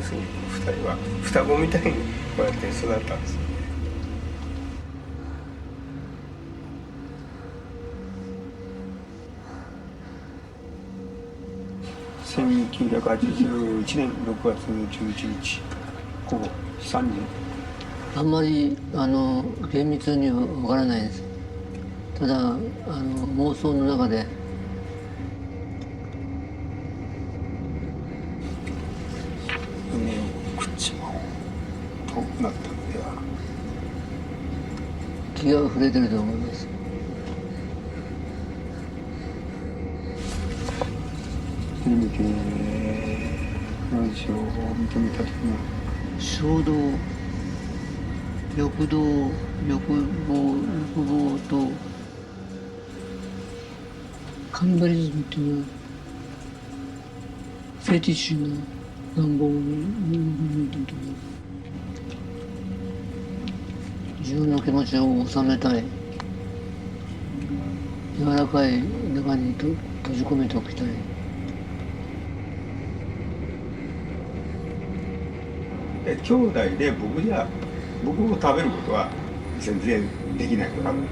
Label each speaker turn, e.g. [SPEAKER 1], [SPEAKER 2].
[SPEAKER 1] 要するに2人は双子みたいにこうやって育ったんですよね。1981年6月11日午後3時。
[SPEAKER 2] あんまり厳密にはわからないです。ただ妄想の中で
[SPEAKER 1] 海を食っちまおうとなったのでは。
[SPEAKER 2] 気が触れてると思います。
[SPEAKER 1] テレビ系ラジオを認めた時に
[SPEAKER 2] 衝動、欲動、欲望とカンバリズムっていうのはフェティッシュな願望の部分と自分の気持ちを収めたい、柔らかい中に閉じ込めておきたい。
[SPEAKER 1] 兄弟で僕を食べることは全然できないと多分